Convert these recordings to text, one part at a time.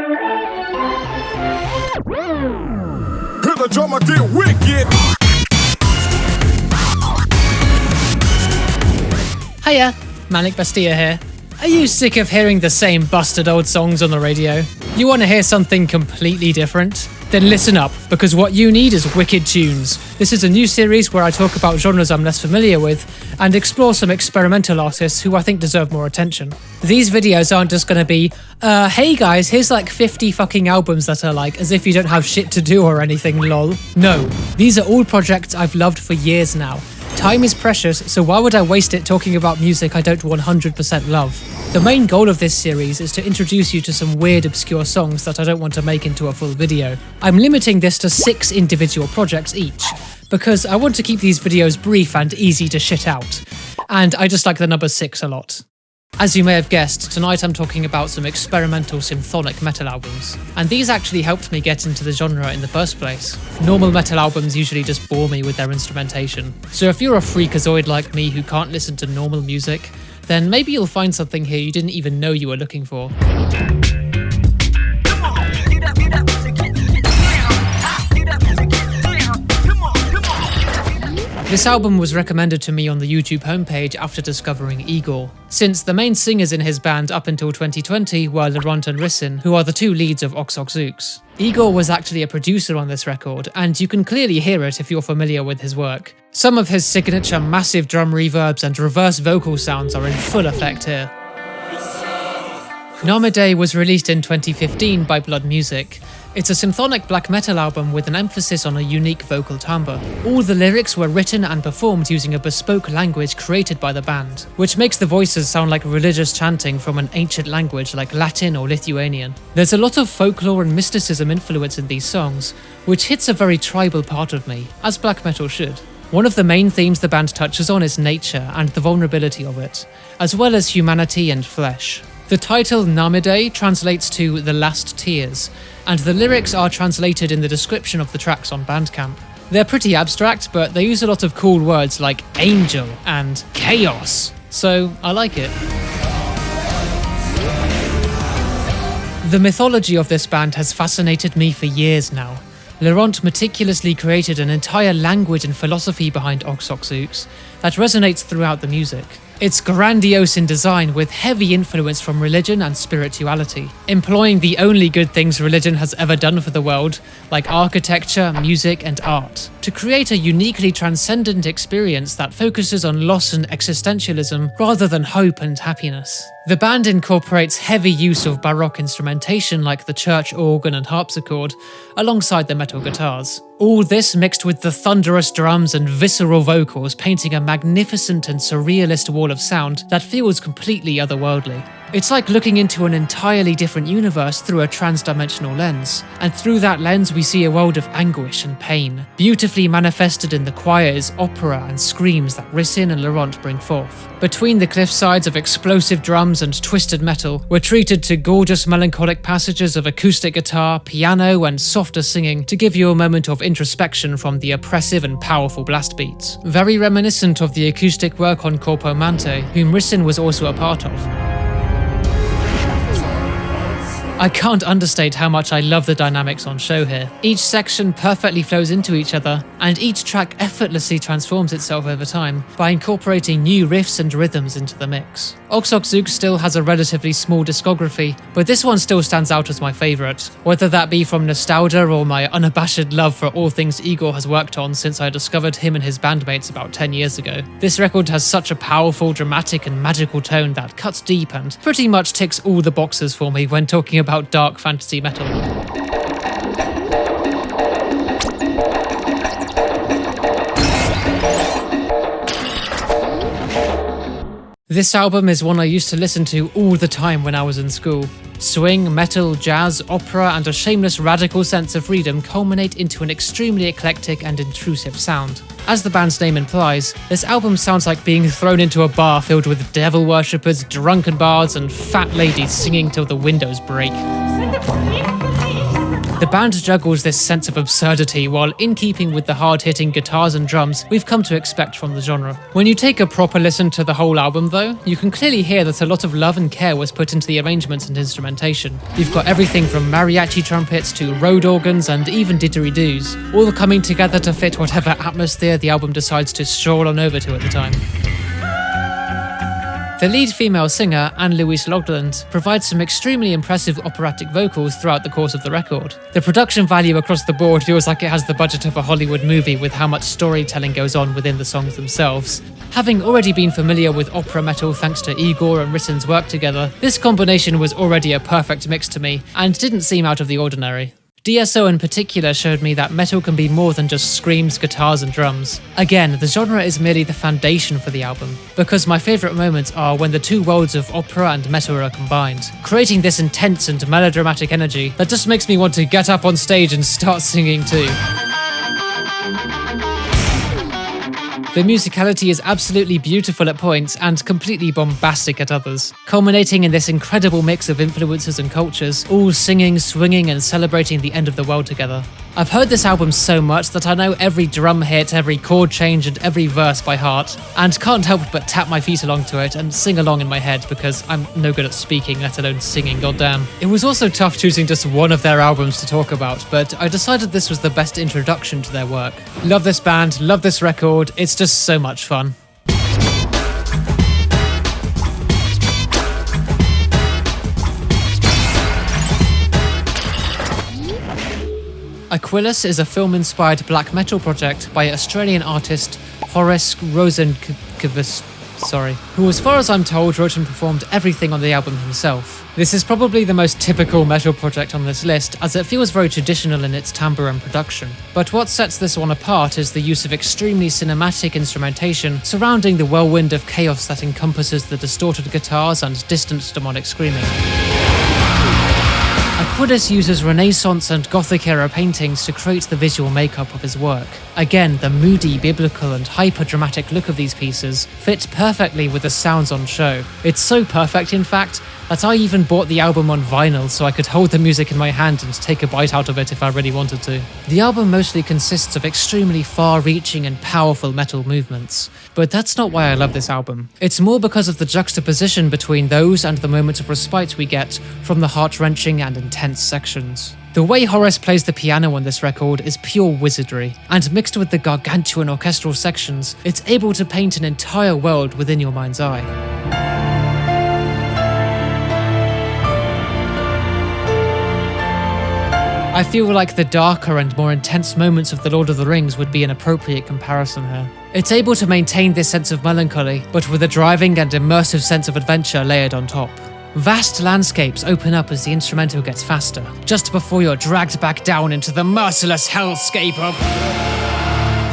The drummer get wicked. Hiya, Manic Bestia here. Are you sick of hearing the same busted old songs on the radio? You want to hear something completely different? Then listen up, because what you need is wicked tunes. This is a new series where I talk about genres I'm less familiar with and explore some experimental artists who I think deserve more attention. These videos aren't just going to be, hey guys, here's like 50 fucking albums that are like as if you don't have shit to do or anything, lol. No, these are all projects I've loved for years now. Time is precious, so why would I waste it talking about music I don't 100% love? The main goal of this series is to introduce you to some weird obscure songs that I don't want to make into a full video. I'm limiting this to 6 individual projects each, because I want to keep these videos brief and easy to shit out, and I just like the number 6 a lot. As you may have guessed, tonight I'm talking about some experimental symphonic metal albums, and these actually helped me get into the genre in the first place. Normal metal albums usually just bore me with their instrumentation, so if you're a freakazoid like me who can't listen to normal music, then maybe you'll find something here you didn't even know you were looking for. This album was recommended to me on the YouTube homepage after discovering Igor, since the main singers in his band up until 2020 were Laurent and Rissin, who are the 2 leads of Xööx. Igor was actually a producer on this record, and you can clearly hear it if you're familiar with his work. Some of his signature massive drum reverbs and reverse vocal sounds are in full effect here. Nämïdäë was released in 2015 by Blood Music. It's a symphonic black metal album with an emphasis on a unique vocal timbre. All the lyrics were written and performed using a bespoke language created by the band, which makes the voices sound like religious chanting from an ancient language like Latin or Lithuanian. There's a lot of folklore and mysticism influence in these songs, which hits a very tribal part of me, as black metal should. One of the main themes the band touches on is nature and the vulnerability of it, as well as humanity and flesh. The title Nämïdäë translates to The Last Tears, and the lyrics are translated in the description of the tracks on Bandcamp. They're pretty abstract, but they use a lot of cool words like angel and chaos, so I like it. The mythology of this band has fascinated me for years now. Laurent meticulously created an entire language and philosophy behind Xööx that resonates throughout the music. It's grandiose in design with heavy influence from religion and spirituality, employing the only good things religion has ever done for the world, like architecture, music, and art, to create a uniquely transcendent experience that focuses on loss and existentialism rather than hope and happiness. The band incorporates heavy use of Baroque instrumentation like the church organ and harpsichord, alongside the metal guitars. All this mixed with the thunderous drums and visceral vocals, painting a magnificent and surrealist wall of sound that feels completely otherworldly. It's like looking into an entirely different universe through a trans-dimensional lens, and through that lens we see a world of anguish and pain, beautifully manifested in the choirs, opera and screams that Rissin and Laurent bring forth. Between the cliffsides of explosive drums and twisted metal, we're treated to gorgeous melancholic passages of acoustic guitar, piano and softer singing to give you a moment of introspection from the oppressive and powerful blast beats. Very reminiscent of the acoustic work on Corpo Mante, whom Rissin was also a part of. I can't understate how much I love the dynamics on show here. Each section perfectly flows into each other, and each track effortlessly transforms itself over time by incorporating new riffs and rhythms into the mix. Xööx still has a relatively small discography, but this one still stands out as my favourite, whether that be from nostalgia or my unabashed love for all things Igor has worked on since I discovered him and his bandmates about 10 years ago. This record has such a powerful, dramatic and magical tone that cuts deep and pretty much ticks all the boxes for me when talking about dark fantasy metal. This album is one I used to listen to all the time when I was in school. Swing, metal, jazz, opera, and a shameless radical sense of freedom culminate into an extremely eclectic and intrusive sound. As the band's name implies, this album sounds like being thrown into a bar filled with devil worshippers, drunken bards, and fat ladies singing till the windows break. The band juggles this sense of absurdity while in keeping with the hard-hitting guitars and drums we've come to expect from the genre. When you take a proper listen to the whole album though, you can clearly hear that a lot of love and care was put into the arrangements and instrumentation. You've got everything from mariachi trumpets to road organs and even didgeridoos, all coming together to fit whatever atmosphere the album decides to stroll on over to at the time. The lead female singer, Anne-Louise Logland, provides some extremely impressive operatic vocals throughout the course of the record. The production value across the board feels like it has the budget of a Hollywood movie with how much storytelling goes on within the songs themselves. Having already been familiar with opera metal thanks to Igor and Ritten's work together, this combination was already a perfect mix to me and didn't seem out of the ordinary. DSO in particular showed me that metal can be more than just screams, guitars and drums. Again, the genre is merely the foundation for the album, because my favourite moments are when the two worlds of opera and metal are combined, creating this intense and melodramatic energy that just makes me want to get up on stage and start singing too. The musicality is absolutely beautiful at points and completely bombastic at others, culminating in this incredible mix of influences and cultures, all singing, swinging and celebrating the end of the world together. I've heard this album so much that I know every drum hit, every chord change and every verse by heart, and can't help but tap my feet along to it and sing along in my head because I'm no good at speaking, let alone singing, goddamn. It was also tough choosing just one of their albums to talk about, but I decided this was the best introduction to their work. Love this band, love this record, it's just so much fun. Aquilus is a film-inspired black metal project by Australian artist Horace Rosenkavus, who as far as I'm told wrote and performed everything on the album himself. This is probably the most typical metal project on this list, as it feels very traditional in its timbre and production. But what sets this one apart is the use of extremely cinematic instrumentation surrounding the whirlwind of chaos that encompasses the distorted guitars and distant demonic screaming. Aquilus uses Renaissance and Gothic-era paintings to create the visual makeup of his work. Again, the moody, biblical and hyper-dramatic look of these pieces fits perfectly with the sounds on show. It's so perfect, in fact, that I even bought the album on vinyl so I could hold the music in my hand and take a bite out of it if I really wanted to. The album mostly consists of extremely far-reaching and powerful metal movements, but that's not why I love this album. It's more because of the juxtaposition between those and the moments of respite we get from the heart-wrenching and intense sections. The way Horace plays the piano on this record is pure wizardry, and mixed with the gargantuan orchestral sections, it's able to paint an entire world within your mind's eye. I feel like the darker and more intense moments of The Lord of the Rings would be an appropriate comparison here. It's able to maintain this sense of melancholy, but with a driving and immersive sense of adventure layered on top. Vast landscapes open up as the instrumental gets faster, just before you're dragged back down into the merciless hellscape of...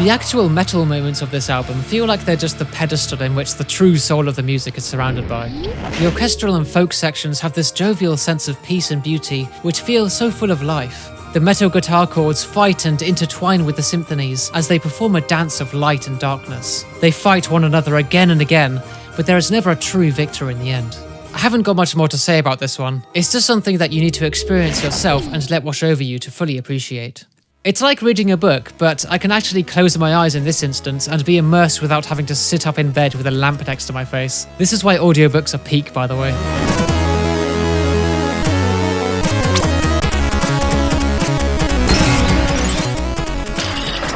The actual metal moments of this album feel like they're just the pedestal in which the true soul of the music is surrounded by. The orchestral and folk sections have this jovial sense of peace and beauty, which feel so full of life. The metal guitar chords fight and intertwine with the symphonies as they perform a dance of light and darkness. They fight one another again and again, but there is never a true victor in the end. I haven't got much more to say about this one. It's just something that you need to experience yourself and let wash over you to fully appreciate. It's like reading a book, but I can actually close my eyes in this instance and be immersed without having to sit up in bed with a lamp next to my face. This is why audiobooks are peak, by the way.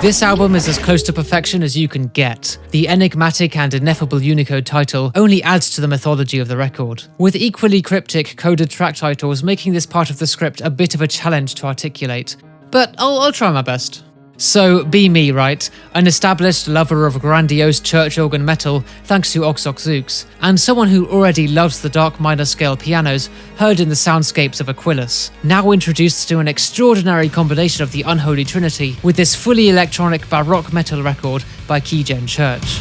This album is as close to perfection as you can get. The enigmatic and ineffable Unicode title only adds to the mythology of the record, with equally cryptic coded track titles making this part of the script a bit of a challenge to articulate. But I'll try my best. So, be me, right? An established lover of grandiose church organ metal, thanks to Xööx, and someone who already loves the dark minor scale pianos heard in the soundscapes of Aquilus, now introduced to an extraordinary combination of the unholy trinity with this fully electronic baroque metal record by Keygen Church.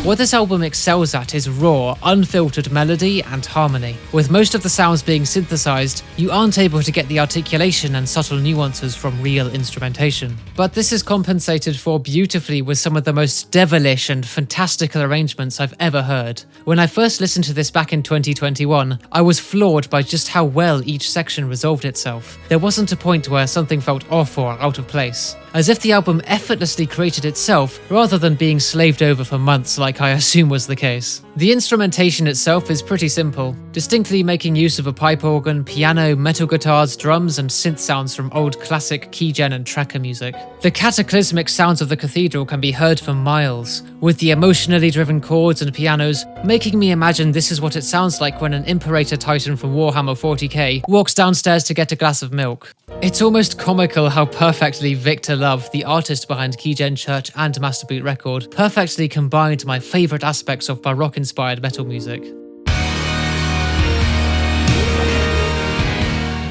What this album excels at is raw, unfiltered melody and harmony. With most of the sounds being synthesized, you aren't able to get the articulation and subtle nuances from real instrumentation. But this is compensated for beautifully with some of the most devilish and fantastical arrangements I've ever heard. When I first listened to this back in 2021, I was floored by just how well each section resolved itself. There wasn't a point where something felt off or out of place, as if the album effortlessly created itself rather than being slaved over for months like I assume was the case. The instrumentation itself is pretty simple, distinctly making use of a pipe organ, piano, metal guitars, drums and synth sounds from old classic Keygen and tracker music. The cataclysmic sounds of the cathedral can be heard for miles, with the emotionally driven chords and pianos making me imagine this is what it sounds like when an Imperator Titan from Warhammer 40k walks downstairs to get a glass of milk. It's almost comical how perfectly Victor Love, the artist behind Keygen Church and Master Boot Record, perfectly combined my favourite aspects of Baroque-inspired metal music.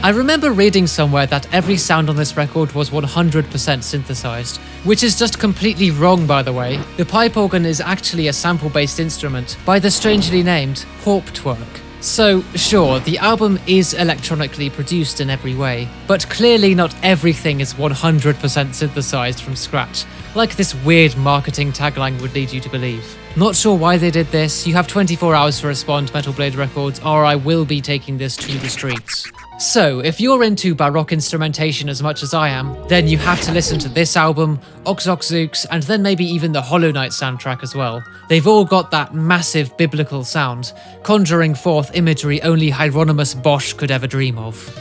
I remember reading somewhere that every sound on this record was 100% synthesized, which is just completely wrong, by the way. The pipe organ is actually a sample-based instrument by the strangely named Hauptwerk. So, sure, the album is electronically produced in every way, but clearly not everything is 100% synthesized from scratch, like this weird marketing tagline would lead you to believe. Not sure why they did this. You have 24 hours to respond, Metal Blade Records, or I will be taking this to the streets. So, if you're into Baroque instrumentation as much as I am, then you have to listen to this album, Xööx, and then maybe even the Hollow Knight soundtrack as well. They've all got that massive biblical sound, conjuring forth imagery only Hieronymus Bosch could ever dream of.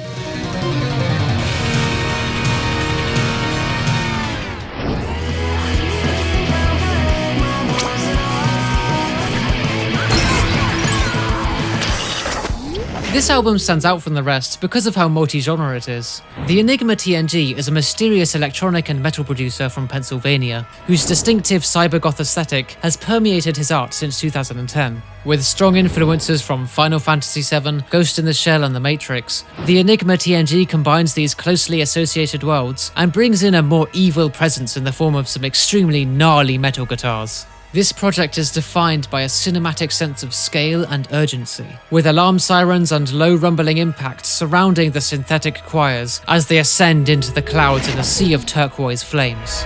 This album stands out from the rest because of how multi-genre it is. The Enigma TNG is a mysterious electronic and metal producer from Pennsylvania, whose distinctive cybergoth aesthetic has permeated his art since 2010. With strong influences from Final Fantasy VII, Ghost in the Shell and The Matrix, the Enigma TNG combines these closely associated worlds and brings in a more evil presence in the form of some extremely gnarly metal guitars. This project is defined by a cinematic sense of scale and urgency, with alarm sirens and low rumbling impacts surrounding the synthetic choirs as they ascend into the clouds in a sea of turquoise flames.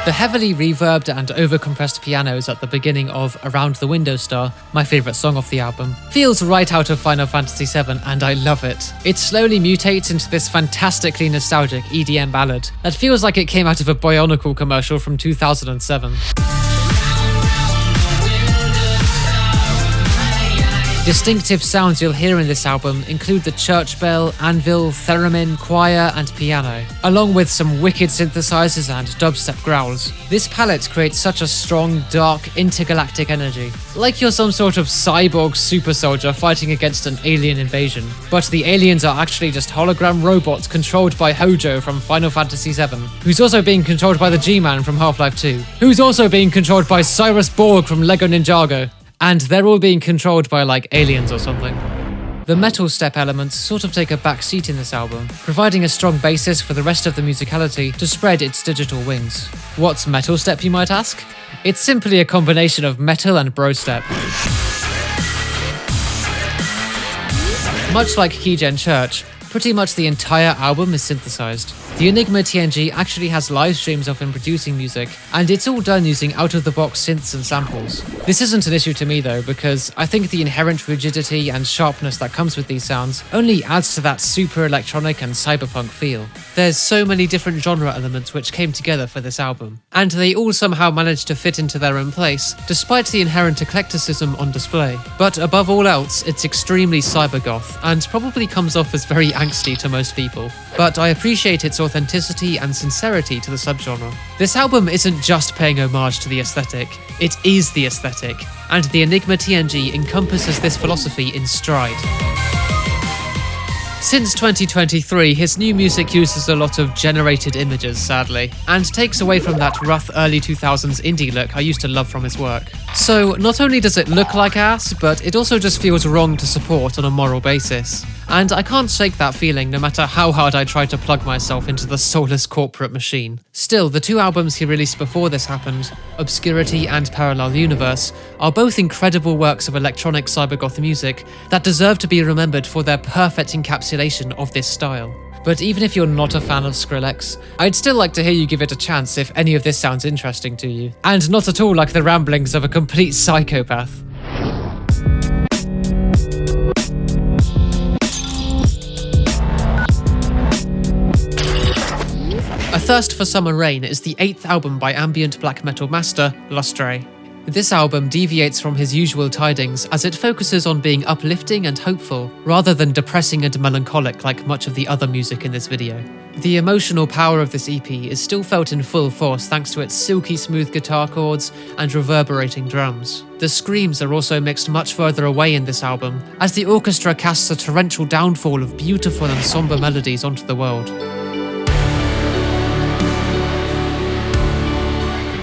The heavily reverbed and overcompressed pianos at the beginning of Around the Window Star, my favourite song off the album, feels right out of Final Fantasy VII and I love it. It slowly mutates into this fantastically nostalgic EDM ballad that feels like it came out of a Bionicle commercial from 2007. Distinctive sounds you'll hear in this album include the church bell, anvil, theremin, choir and piano, along with some wicked synthesizers and dubstep growls. This palette creates such a strong, dark, intergalactic energy, like you're some sort of cyborg super soldier fighting against an alien invasion. But the aliens are actually just hologram robots controlled by Hojo from Final Fantasy VII, who's also being controlled by the G-Man from Half-Life 2, who's also being controlled by Cyrus Borg from Lego Ninjago. And they're all being controlled by, like, aliens or something. The metal step elements sort of take a back seat in this album, providing a strong basis for the rest of the musicality to spread its digital wings. What's metal step, you might ask? It's simply a combination of metal and bro step. Much like Keygen Church, pretty much the entire album is synthesized. The Enigma TNG actually has live streams of him producing music, and it's all done using out-of-the-box synths and samples. This isn't an issue to me though, because I think the inherent rigidity and sharpness that comes with these sounds only adds to that super electronic and cyberpunk feel. There's so many different genre elements which came together for this album, and they all somehow managed to fit into their own place, despite the inherent eclecticism on display. But above all else, it's extremely cybergoth, and probably comes off as very angsty to most people. But I appreciate its authenticity and sincerity to the subgenre. This album isn't just paying homage to the aesthetic, it is the aesthetic, and the Enigma TNG encompasses this philosophy in stride. Since 2023, his new music uses a lot of generated images, sadly, and takes away from that rough early 2000s indie look I used to love from his work. So not only does it look like ass, but it also just feels wrong to support on a moral basis. and I can't shake that feeling no matter how hard I try to plug myself into the soulless corporate machine. Still, the 2 albums he released before this happened, Obscurity and Parallel Universe, are both incredible works of electronic cybergoth music that deserve to be remembered for their perfect encapsulation of this style. But even if you're not a fan of Skrillex, I'd still like to hear you give it a chance if any of this sounds interesting to you, and not at all like the ramblings of a complete psychopath. A Thirst for Summer Rain is the 8th album by ambient black metal master Lustre. This album deviates from his usual tidings as it focuses on being uplifting and hopeful, rather than depressing and melancholic like much of the other music in this video. The emotional power of this EP is still felt in full force thanks to its silky smooth guitar chords and reverberating drums. The screams are also mixed much further away in this album, as the orchestra casts a torrential downfall of beautiful and somber melodies onto the world.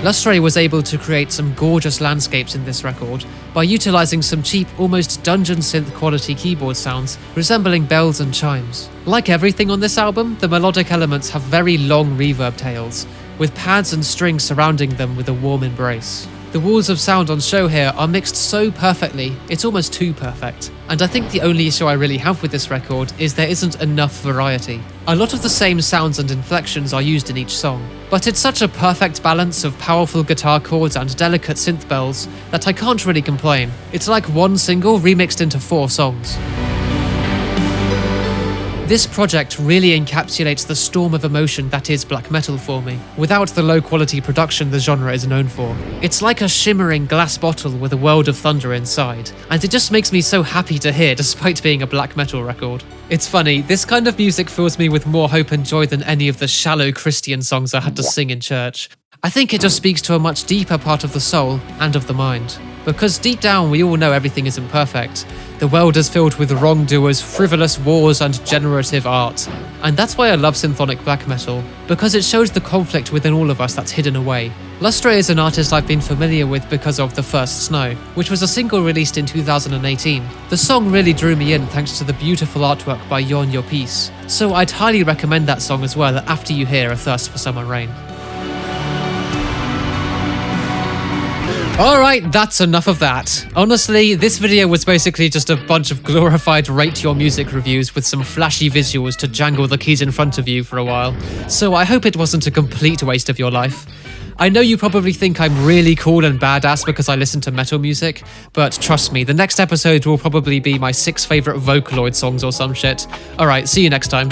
Lustre was able to create some gorgeous landscapes in this record by utilising some cheap, almost dungeon synth quality keyboard sounds resembling bells and chimes. Like everything on this album, the melodic elements have very long reverb tails, with pads and strings surrounding them with a warm embrace. The walls of sound on show here are mixed so perfectly, it's almost too perfect. And I think the only issue I really have with this record is there isn't enough variety. A lot of the same sounds and inflections are used in each song, but it's such a perfect balance of powerful guitar chords and delicate synth bells that I can't really complain. It's like one single remixed into 4 songs. This project really encapsulates the storm of emotion that is black metal for me, without the low-quality production the genre is known for. It's like a shimmering glass bottle with a world of thunder inside, and it just makes me so happy to hear despite being a black metal record. It's funny, this kind of music fills me with more hope and joy than any of the shallow Christian songs I had to sing in church. I think it just speaks to a much deeper part of the soul and of the mind. Because deep down we all know everything isn't perfect. The world is filled with wrongdoers, frivolous wars, and generative art. And that's why I love symphonic black metal, because it shows the conflict within all of us that's hidden away. Lustre is an artist I've been familiar with because of The First Snow, which was a single released in 2018. The song really drew me in thanks to the beautiful artwork by Yon Your Peace, so I'd highly recommend that song as well after you hear A Thirst for Summer Rain. Alright, that's enough of that. Honestly, this video was basically just a bunch of glorified rate your music reviews with some flashy visuals to jangle the keys in front of you for a while, so I hope it wasn't a complete waste of your life. I know you probably think I'm really cool and badass because I listen to metal music, but trust me, the next episode will probably be my 6 favourite Vocaloid songs or some shit. Alright, see you next time.